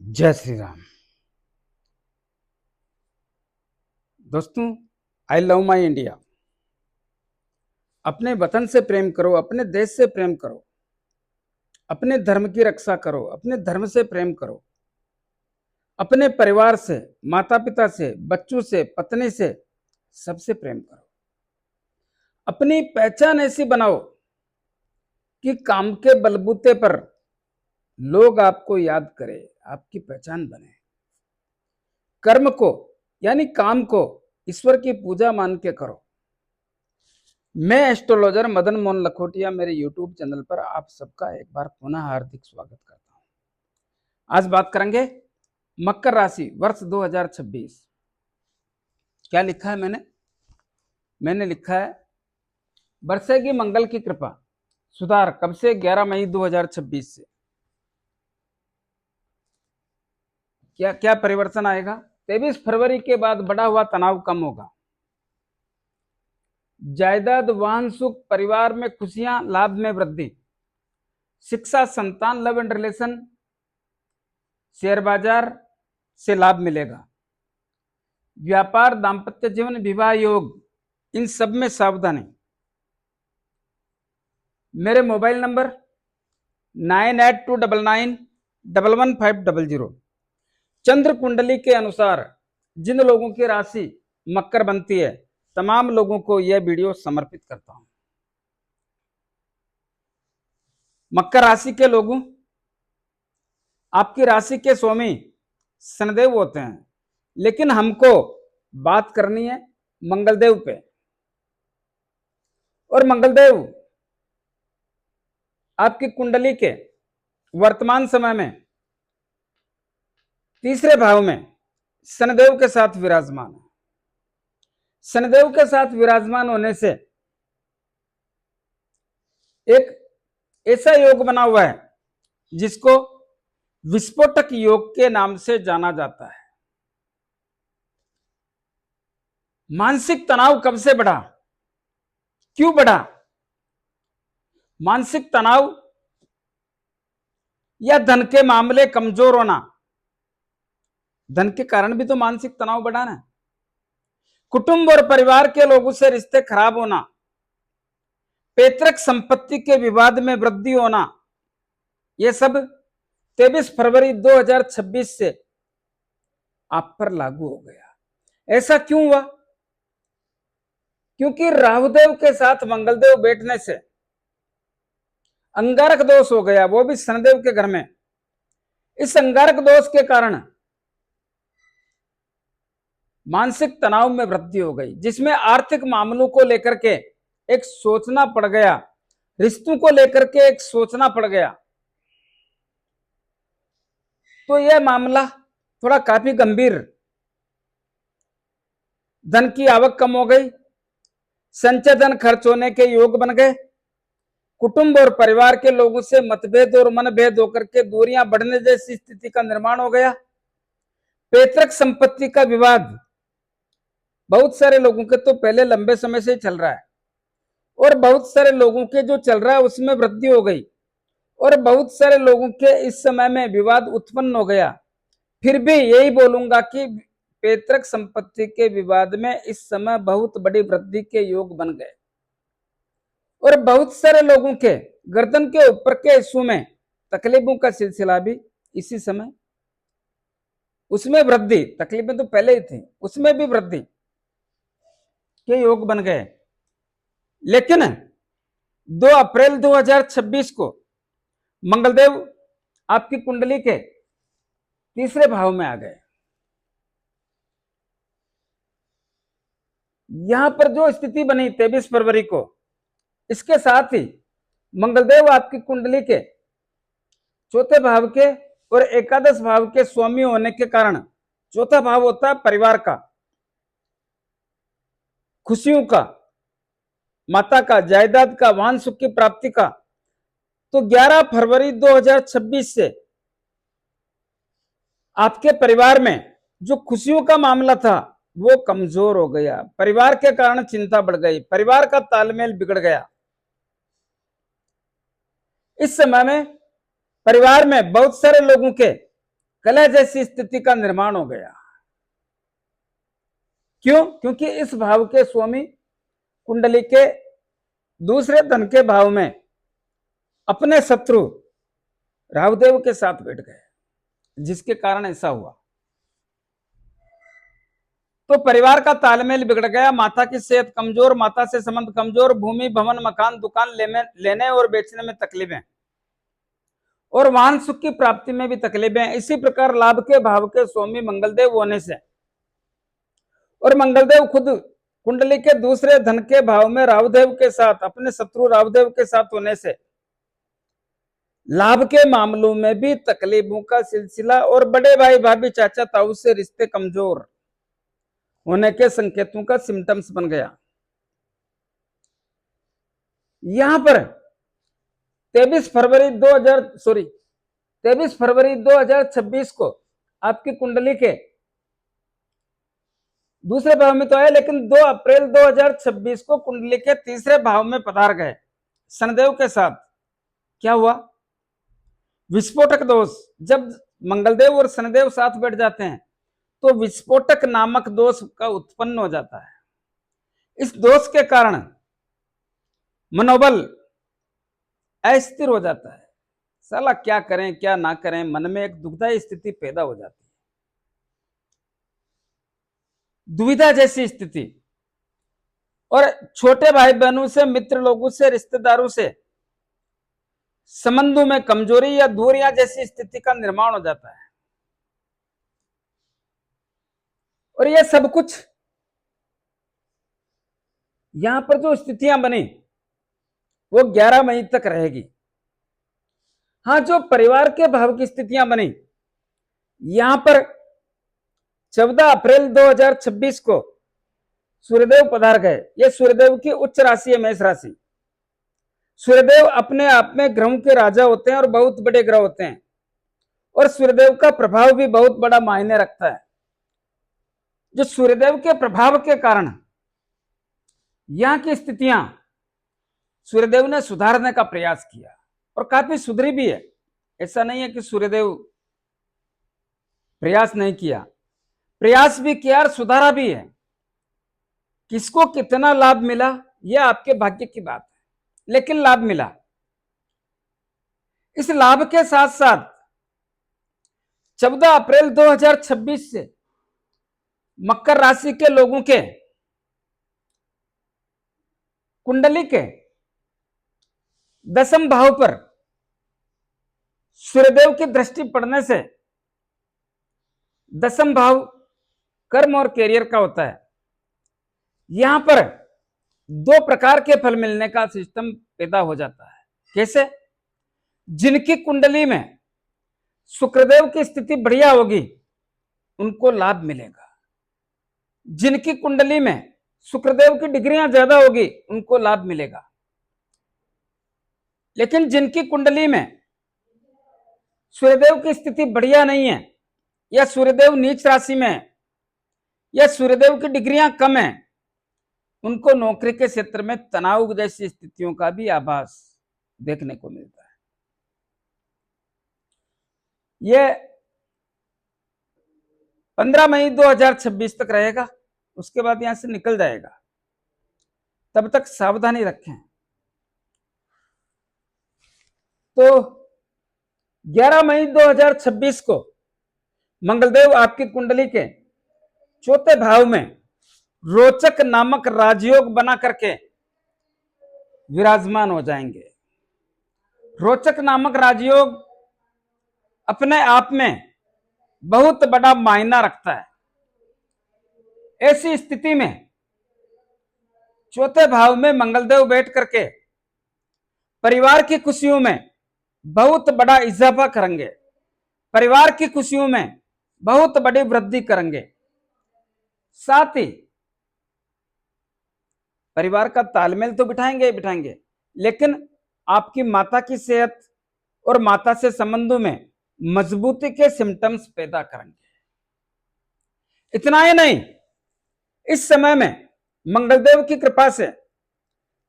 जय श्री राम। दोस्तों, I love my India. अपने वतन से प्रेम करो, अपने देश से प्रेम करो, अपने धर्म की रक्षा करो, अपने धर्म से प्रेम करो, अपने परिवार से, माता पिता से, बच्चों से, पत्नी से, सबसे प्रेम करो। अपनी पहचान ऐसी बनाओ कि काम के बलबूते पर लोग आपको याद करें, आपकी पहचान बने। कर्म को यानी काम को ईश्वर की पूजा मान के करो। मैं एस्ट्रोलॉजर मदन मोहन लखोटिया मेरे यूट्यूब चैनल पर आप सबका एक बार पुनः हार्दिक स्वागत करता हूं। आज बात करेंगे मकर राशि वर्ष 2026। क्या लिखा है मैंने लिखा है बरसेगी मंगल की कृपा, सुधार कब से? 11 मई 2026 से। क्या क्या परिवर्तन आएगा? 23 फरवरी के बाद बढ़ा हुआ तनाव कम होगा। जायदाद, वाहन सुख, परिवार में खुशियां, लाभ में वृद्धि, शिक्षा, संतान, लव एंड रिलेशन, शेयर बाजार से लाभ मिलेगा। व्यापार, दाम्पत्य जीवन, विवाह योग, इन सब में सावधानी। मेरे मोबाइल नंबर 9829911500। चंद्र कुंडली के अनुसार जिन लोगों की राशि मकर बनती है, तमाम लोगों को यह वीडियो समर्पित करता हूं। मकर राशि के लोगों, आपकी राशि के स्वामी शनिदेव होते हैं, लेकिन हमको बात करनी है मंगलदेव पे। और मंगलदेव आपकी कुंडली के वर्तमान समय में तीसरे भाव में शनिदेव के साथ विराजमान है। शनिदेव के साथ विराजमान होने से एक ऐसा योग बना हुआ है जिसको विस्फोटक योग के नाम से जाना जाता है। मानसिक तनाव कब से बढ़ा, क्यों बढ़ा? मानसिक तनाव या धन के मामले कमजोर होना, धन के कारण भी तो मानसिक तनाव बढ़ा ना। कुटुंब और परिवार के लोगों से रिश्ते खराब होना, पैतृक संपत्ति के विवाद में वृद्धि होना, यह सब 23 फरवरी 2026 से आप पर लागू हो गया। ऐसा क्यों हुआ? क्योंकि राहुदेव के साथ मंगलदेव बैठने से अंगारक दोष हो गया, वो भी शनिदेव के घर में। इस अंगारक दोष के कारण मानसिक तनाव में वृद्धि हो गई, जिसमें आर्थिक मामलों को लेकर के एक सोचना पड़ गया, रिश्तों को लेकर के एक सोचना पड़ गया। तो यह मामला थोड़ा काफी गंभीर। धन की आवक कम हो गई, संचय धन खर्च होने के योग बन गए, कुटुंब और परिवार के लोगों से मतभेद और मनभेद होकर के दूरियां बढ़ने जैसी स्थिति का निर्माण हो गया। पैतृक संपत्ति का विवाद बहुत सारे लोगों के तो पहले लंबे समय से चल रहा है, और बहुत सारे लोगों के जो चल रहा है उसमें वृद्धि हो गई, और बहुत सारे लोगों के इस समय में विवाद उत्पन्न हो गया। फिर भी यही बोलूंगा कि पैतृक संपत्ति के विवाद में इस समय बहुत बड़ी वृद्धि के योग बन गए, और बहुत सारे लोगों के गर्दन के ऊपर के हिस्सों में तकलीफों का सिलसिला भी इसी समय, उसमें वृद्धि, तकलीफें तो पहले ही थी, उसमें भी वृद्धि के योग बन गए। लेकिन 2 अप्रैल 2026 को मंगलदेव आपकी कुंडली के तीसरे भाव में आ गए। यहां पर जो स्थिति बनी 23 फरवरी को, इसके साथ ही मंगलदेव आपकी कुंडली के चौथे भाव के और एकादश भाव के स्वामी होने के कारण, चौथा भाव होता है परिवार का, खुशियों का, माता का, जायदाद का, वाहन सुख की प्राप्ति का। तो 11 फरवरी 2026 से आपके परिवार में जो खुशियों का मामला था वो कमजोर हो गया। परिवार के कारण चिंता बढ़ गई, परिवार का तालमेल बिगड़ गया। इस समय में परिवार में बहुत सारे लोगों के कलह जैसी स्थिति का निर्माण हो गया। क्यों? क्योंकि इस भाव के स्वामी कुंडली के दूसरे धन के भाव में अपने शत्रु राहुदेव के साथ बैठ गए, जिसके कारण ऐसा हुआ। तो परिवार का तालमेल बिगड़ गया, माता की सेहत कमजोर, माता से संबंध कमजोर, भूमि भवन मकान दुकान लेने और बेचने में तकलीफें, और वाहन सुख की प्राप्ति में भी तकलीफें। इसी प्रकार लाभ के भाव के स्वामी मंगलदेव होने से और मंगलदेव खुद कुंडली के दूसरे धन के भाव में राहुदेव के साथ, अपने शत्रु राहुदेव के साथ होने से लाभ के मामलों में भी तकलीफों का सिलसिला और बड़े भाई भाभी चाचा ताऊ से रिश्ते कमजोर होने के संकेतों का सिम्टम्स बन गया। यहां पर 23 फरवरी 2026 को आपकी कुंडली के दूसरे भाव में तो आया, लेकिन 2 अप्रैल 2026 को कुंडली के तीसरे भाव में पधार गए शनिदेव के साथ। क्या हुआ? विस्फोटक दोष। जब मंगलदेव और शनिदेव साथ बैठ जाते हैं तो विस्फोटक नामक दोष का उत्पन्न हो जाता है। इस दोष के कारण मनोबल अस्थिर हो जाता है। साला क्या करें क्या ना करें, मन में एक दुविधा स्थिति पैदा हो जाती है, दुविधा जैसी स्थिति। और छोटे भाई बहनों से, मित्र लोगों से, रिश्तेदारों से संबंधों में कमजोरी या दूरियां जैसी स्थिति का निर्माण हो जाता है। और यह सब कुछ यहां पर जो स्थितियां बनी वो 11 मई तक रहेगी। हाँ, जो परिवार के भाव की स्थितियां बनी, यहां पर 14 अप्रैल 2026 को सूर्यदेव पधार गए। ये सूर्यदेव की उच्च राशि है मेष राशि। सूर्यदेव अपने आप में ग्रहों के राजा होते हैं और बहुत बड़े ग्रह होते हैं, और सूर्यदेव का प्रभाव भी बहुत बड़ा मायने रखता है। जो सूर्यदेव के प्रभाव के कारण यहां की स्थितियां सूर्यदेव ने सुधारने का प्रयास किया और काफी सुधरी भी है। ऐसा नहीं है कि सूर्यदेव प्रयास नहीं किया, प्रयास भी किया और सुधारा भी है। किसको कितना लाभ मिला यह आपके भाग्य की बात है, लेकिन लाभ मिला। इस लाभ के साथ साथ 14 अप्रैल 2026 से मकर राशि के लोगों के कुंडली के 10वें भाव पर सूर्यदेव की दृष्टि पड़ने से 10वां भाव कर्म और कैरियर का होता है। यहां पर 2 प्रकार के फल मिलने का सिस्टम पैदा हो जाता है। कैसे? जिनकी कुंडली में शुक्रदेव की स्थिति बढ़िया होगी उनको लाभ मिलेगा। जिनकी कुंडली में शुक्रदेव की डिग्रियां ज्यादा होगी उनको लाभ मिलेगा। लेकिन जिनकी कुंडली में सूर्यदेव की स्थिति बढ़िया नहीं है, या सूर्यदेव नीच राशि में है, या सूर्यदेव की डिग्रियां कम है, उनको नौकरी के क्षेत्र में तनाव जैसी स्थितियों का भी आभास देखने को मिलता है। यह 15 मई 2026 तक रहेगा, उसके बाद यहां से निकल जाएगा। तब तक सावधानी रखें। तो 11 मई 2026 को मंगलदेव आपकी कुंडली के 4थे भाव में रोचक नामक राजयोग बना करके विराजमान हो जाएंगे। रोचक नामक राजयोग अपने आप में बहुत बड़ा मायना रखता है। ऐसी स्थिति में 4थे भाव में मंगलदेव बैठ करके परिवार की खुशियों में बहुत बड़ा इजाफा करेंगे, परिवार की खुशियों में बहुत बड़ी वृद्धि करेंगे। साथ ही परिवार का तालमेल तो बिठाएंगे, लेकिन आपकी माता की सेहत और माता से संबंधों में मजबूती के सिम्टम्स पैदा करेंगे। इतना ही नहीं, इस समय में मंगलदेव की कृपा से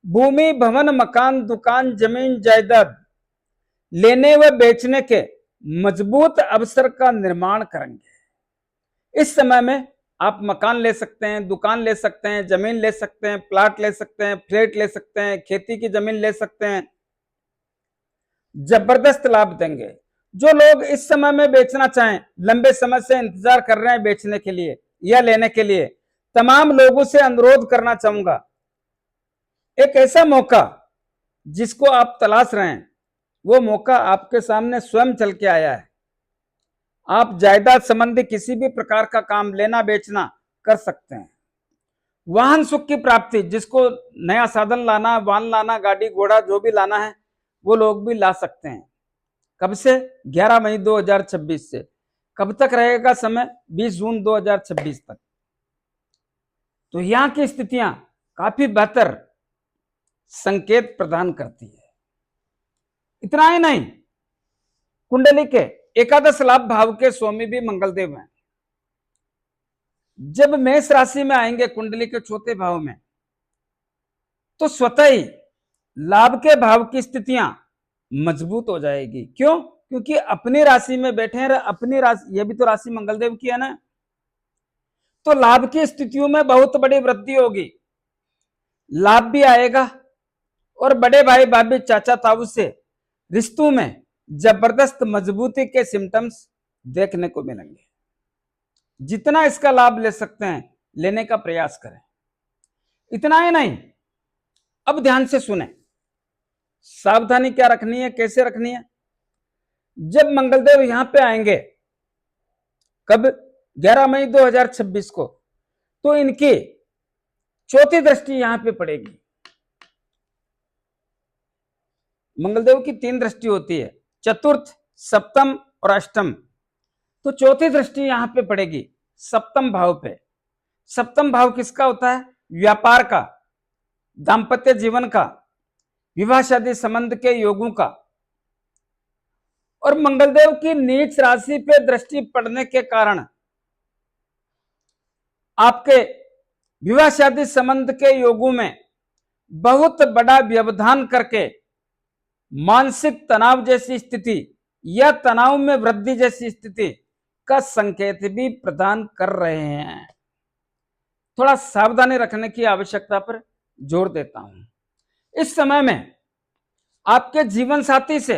भूमि भवन मकान दुकान जमीन जायदाद लेने व बेचने के मजबूत अवसर का निर्माण करेंगे। इस समय में आप मकान ले सकते हैं, दुकान ले सकते हैं, जमीन ले सकते हैं, प्लाट ले सकते हैं, फ्लैट ले सकते हैं, खेती की जमीन ले सकते हैं। जबरदस्त लाभ देंगे। जो लोग इस समय में बेचना चाहें, लंबे समय से इंतजार कर रहे हैं बेचने के लिए या लेने के लिए, तमाम लोगों से अनुरोध करना चाहूंगा, एक ऐसा मौका जिसको आप तलाश रहे हैं, वो मौका आपके सामने स्वयं चल के आया है। आप जायदाद संबंधी किसी भी प्रकार का काम लेना बेचना कर सकते हैं। वाहन सुख की प्राप्ति, जिसको नया साधन लाना, वाहन लाना, गाड़ी घोड़ा जो भी लाना है, वो लोग भी ला सकते हैं। कब से? 11 मई 2026 से। कब तक रहेगा समय? 20 जून 2026 तक। तो यहां की स्थितियां काफी बेहतर संकेत प्रदान करती है। इतना ही नहीं, कुंडली के एकादश लाभ भाव के स्वामी भी मंगलदेव हैं। जब मेष राशि में आएंगे कुंडली के चौथे भाव में, तो स्वतः ही लाभ के भाव की स्थितियां मजबूत हो जाएगी। क्यों? क्योंकि अपनी राशि में बैठे हैं। अपनी राशि, यह भी तो राशि मंगलदेव की है ना। तो लाभ की स्थितियों में बहुत बड़ी वृद्धि होगी, लाभ भी आएगा और बड़े भाई भाभी चाचा ताऊ से रिश्तों में जबरदस्त मजबूती के सिम्टम्स देखने को मिलेंगे। जितना इसका लाभ ले सकते हैं लेने का प्रयास करें। इतना ही नहीं, अब ध्यान से सुने, सावधानी क्या रखनी है, कैसे रखनी है। जब मंगलदेव यहां पे आएंगे, कब? 11 मई 2026 को, तो इनकी चौथी दृष्टि यहां पे पड़ेगी। मंगलदेव की 3 दृष्टि होती है, चतुर्थ, सप्तम और अष्टम। तो चौथी दृष्टि यहां पे पड़ेगी सप्तम भाव पे। सप्तम भाव किसका होता है? व्यापार का, दाम्पत्य जीवन का, विवाह शादी संबंध के योगों का। और मंगलदेव की नीच राशि पे दृष्टि पड़ने के कारण आपके विवाह शादी संबंध के योगों में बहुत बड़ा व्यवधान करके मानसिक तनाव जैसी स्थिति या तनाव में वृद्धि जैसी स्थिति का संकेत भी प्रदान कर रहे हैं। थोड़ा सावधानी रखने की आवश्यकता पर जोर देता हूं। इस समय में आपके जीवन साथी से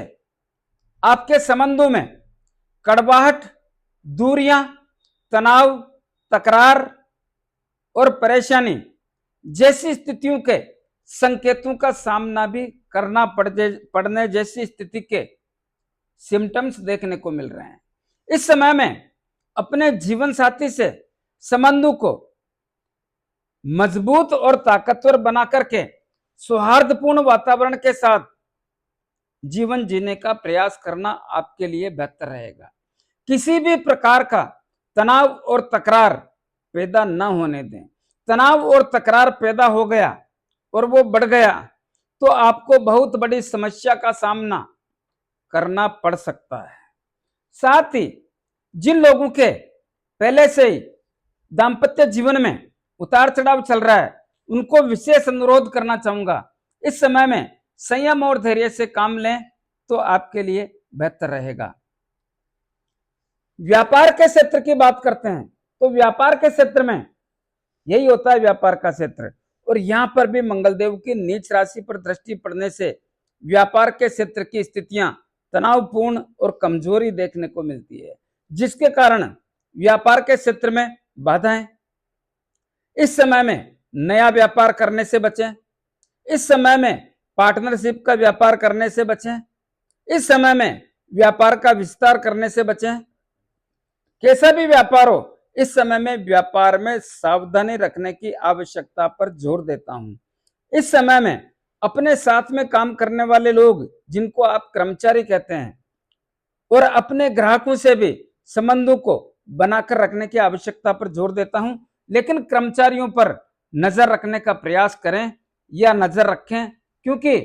आपके संबंधों में कड़वाहट, दूरियां, तनाव, तकरार और परेशानी जैसी स्थितियों के संकेतों का सामना भी करना पड़ने जैसी स्थिति के सिम्टम्स देखने को मिल रहे हैं। इस समय में अपने जीवन साथी से संबंधों को मजबूत और ताकतवर बना करके सौहार्दपूर्ण वातावरण के साथ जीवन जीने का प्रयास करना आपके लिए बेहतर रहेगा। किसी भी प्रकार का तनाव और तकरार पैदा न होने दें। तनाव और तकरार पैदा हो गया और वो बढ़ गया तो आपको बहुत बड़ी समस्या का सामना करना पड़ सकता है। साथ ही जिन लोगों के पहले से ही दाम्पत्य जीवन में उतार चढ़ाव चल रहा है, उनको विशेष अनुरोध करना चाहूंगा, इस समय में संयम और धैर्य से काम लें तो आपके लिए बेहतर रहेगा। व्यापार के क्षेत्र की बात करते हैं तो व्यापार के क्षेत्र में यही होता है व्यापार का क्षेत्र, और यहां पर भी मंगलदेव की नीच राशि पर दृष्टि पड़ने से व्यापार के क्षेत्र की स्थितियां तनावपूर्ण और कमजोरी देखने को मिलती है, जिसके कारण व्यापार के क्षेत्र में बाधाएं। इस समय में नया व्यापार करने से बचें। इस समय में पार्टनरशिप का व्यापार करने से बचें। इस समय में व्यापार का विस्तार करने से बचें। कैसा भी व्यापार हो, इस समय में व्यापार में सावधानी रखने की आवश्यकता पर जोर देता हूं। इस समय में अपने साथ में काम करने वाले लोग, जिनको आप कर्मचारी कहते हैं, और अपने ग्राहकों से भी संबंधों को बनाकर रखने की आवश्यकता पर जोर देता हूं। लेकिन कर्मचारियों पर नजर रखने का प्रयास करें या नजर रखें, क्योंकि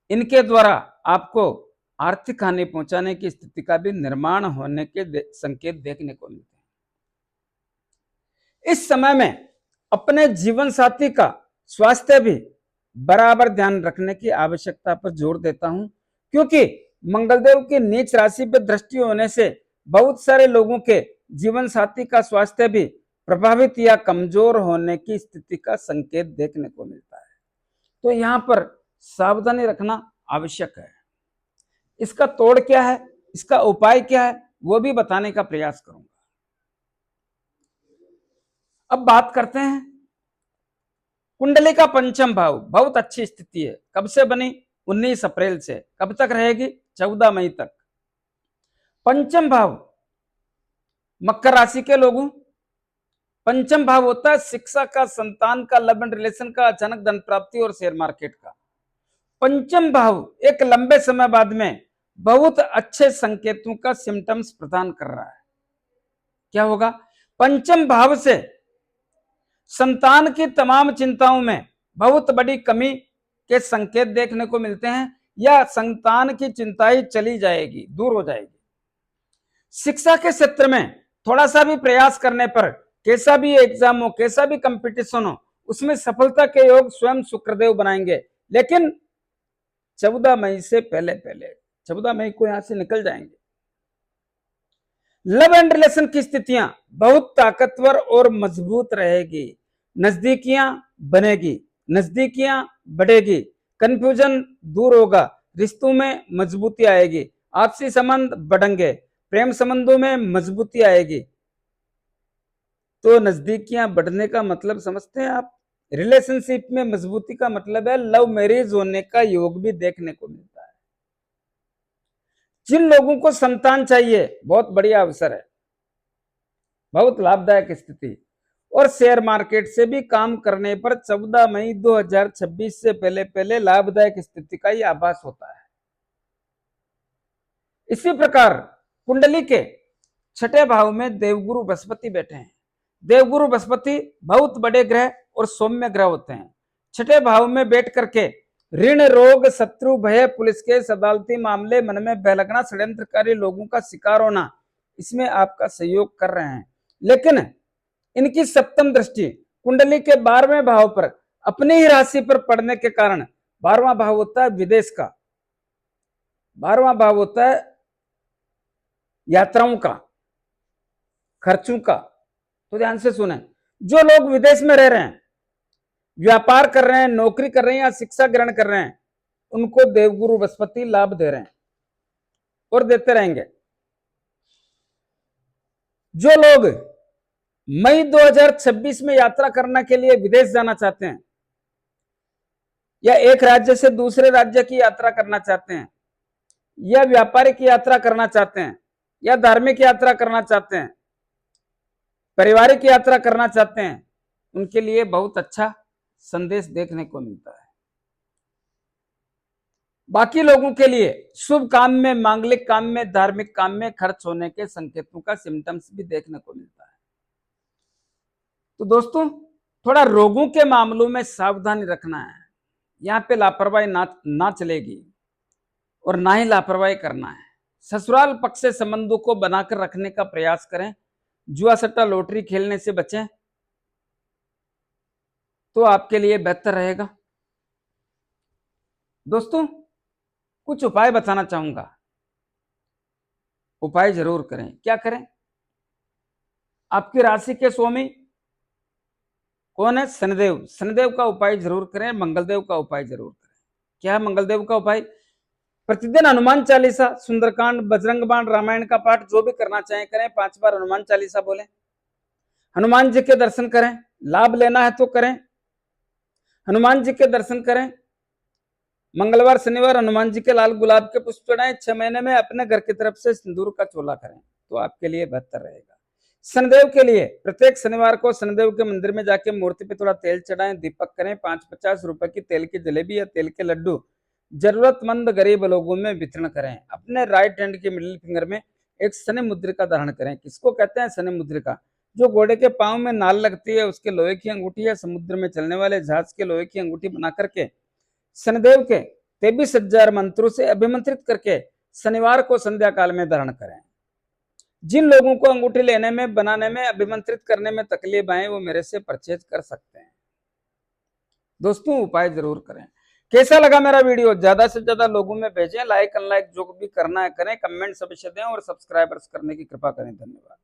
इनके द्वारा आपको आर्थिक हानि पहुंचाने की स्थिति का भी निर्माण होने के संकेत देखने को मिलते हैं। इस समय में अपने जीवन साथी का स्वास्थ्य भी बराबर ध्यान रखने की आवश्यकता पर जोर देता हूं, क्योंकि मंगलदेव की नीच राशि पर दृष्टि होने से बहुत सारे लोगों के जीवन साथी का स्वास्थ्य भी प्रभावित या कमजोर होने की स्थिति का संकेत देखने को मिलता है। तो यहाँ पर सावधानी रखना आवश्यक है। इसका तोड़ क्या है, इसका उपाय क्या है, वो भी बताने का प्रयास करूंगा। अब बात करते हैं कुंडली का पंचम भाव। बहुत अच्छी स्थिति है। कब से बनी? 19 अप्रैल से। कब तक रहेगी? 14 मई तक। पंचम भाव मकर राशि के लोगों, पंचम भाव होता है शिक्षा का, संतान का, लव एंड रिलेशन का, अचानक धन प्राप्ति और शेयर मार्केट का। पंचम भाव एक लंबे समय बाद में बहुत अच्छे संकेतों का सिम्टम्स प्रदान कर रहा है। क्या होगा? पंचम भाव से संतान की तमाम चिंताओं में बहुत बड़ी कमी के संकेत देखने को मिलते हैं, या संतान की चिंता ही चली जाएगी, दूर हो जाएगी। शिक्षा के क्षेत्र में थोड़ा सा भी प्रयास करने पर, कैसा भी एग्जाम हो, कैसा भी कंपटीशन हो, उसमें सफलता के योग स्वयं शुक्रदेव बनाएंगे। लेकिन 14 मई से पहले 14 मई को यहां से निकल जाएंगे। लव एंड रिलेशन की स्थितियां बहुत ताकतवर और मजबूत रहेगी। नजदीकियां बनेगी, नजदीकियां बढ़ेगी, कंफ्यूजन दूर होगा, रिश्तों में मजबूती आएगी, आपसी संबंध बढ़ेंगे, प्रेम संबंधों में मजबूती आएगी। तो नजदीकियां बढ़ने का मतलब समझते हैं आप? रिलेशनशिप में मजबूती का मतलब है लव मैरिज होने का योग भी देखने को मिलता है। जिन लोगों को संतान चाहिए, बहुत बढ़िया अवसर है, बहुत लाभदायक स्थिति। और शेयर मार्केट से भी काम करने पर 14 मई 2026 से पहले लाभदायक स्थिति का ही आभास होता है। इसी प्रकार कुंडली के छठे भाव में देवगुरु बृहस्पति बैठे हैं। देवगुरु बृहस्पति बहुत बड़े ग्रह और सौम्य ग्रह होते हैं। छठे भाव में बैठ करके ऋण, रोग, शत्रु, भय, पुलिस केस, अदालती मामले, मन में भय लगना, षड्यंत्रकारी लोगों का शिकार होना, इसमें आपका सहयोग कर रहे हैं। लेकिन इनकी सप्तम दृष्टि कुंडली के 12वें भाव पर अपनी ही राशि पर पड़ने के कारण, 12वां भाव होता है विदेश का, 12वां भाव होता है यात्राओं का, खर्चों का। तो ध्यान से सुने, जो लोग विदेश में रह रहे हैं, व्यापार कर रहे हैं, नौकरी कर रहे हैं या शिक्षा ग्रहण कर रहे हैं, उनको देवगुरु बृहस्पति लाभ दे रहे हैं और देते रहेंगे। जो लोग मई 2026 में यात्रा करने के लिए विदेश जाना चाहते हैं, या एक राज्य से दूसरे राज्य की यात्रा करना चाहते हैं, या व्यापारिक यात्रा करना चाहते हैं, या धार्मिक यात्रा करना चाहते हैं, पारिवारिक यात्रा करना चाहते हैं, उनके लिए बहुत अच्छा संदेश देखने को मिलता है। बाकी लोगों के लिए शुभ काम में, मांगलिक काम में, धार्मिक काम में खर्च होने के संकेतों का सिम्टम्स भी देखने को मिलता है। तो दोस्तों, थोड़ा रोगों के मामलों में सावधानी रखना है। यहाँ पे लापरवाही ना चलेगी और ना ही लापरवाही करना है। ससुराल पक्ष से संबंधों को बनाकर रखने का प्रयास करें। जुआ सट्टा लॉटरी खेलने से बचें, तो आपके लिए बेहतर रहेगा। दोस्तों, कुछ उपाय बताना चाहूंगा। उपाय जरूर करें। क्या करें? आपकी राशि के स्वामी कौन है? शनिदेव। शनिदेव का उपाय जरूर करें। मंगलदेव का उपाय जरूर करें। क्या है मंगलदेव का उपाय? प्रतिदिन हनुमान चालीसा, सुंदरकांड, बजरंग बाण, रामायण का पाठ जो भी करना चाहें करें। 5 बार हनुमान चालीसा बोलें। हनुमान जी के दर्शन करें। लाभ लेना है तो करें, हनुमान जी के दर्शन करें। मंगलवार शनिवार हनुमान जी के लाल गुलाब के पुष्प चढ़ाएं। 6 महीने में अपने घर की तरफ से सिंदूर का चोला करें, तो आपके लिए बेहतर रहेगा। शनिदेव के लिए प्रत्येक शनिवार को शनिदेव के मंदिर में जाके मूर्ति पे थोड़ा तेल चढ़ाएं, दीपक करें। 5-50 रुपए की तेल की जलेबी या तेल के लड्डू जरूरतमंद गरीब लोगों में वितरण करें। अपने राइट हैंड के मिडिल फिंगर में एक शनि मुद्रिका धारण करें। किसको कहते हैं शनि मुद्रिका? जो घोड़े के पांव में नाल लगती है, उसके लोहे की अंगूठी, या समुद्र में चलने वाले जहाज के लोहे की अंगूठी बना करके शनिदेव के 23,000 मंत्रों से अभिमंत्रित करके शनिवार को संध्या काल में धारण करें। जिन लोगों को अंगूठी लेने में, बनाने में, अभिमंत्रित करने में तकलीफ आए, वो मेरे से परचेज कर सकते हैं। दोस्तों, उपाय जरूर करें। कैसा लगा मेरा वीडियो ज्यादा से ज्यादा लोगों में भेजें, लाइक अनलाइक जो भी करना है करें, कमेंट अवश्य दें और सब्सक्राइबर्स करने की कृपा करें। धन्यवाद।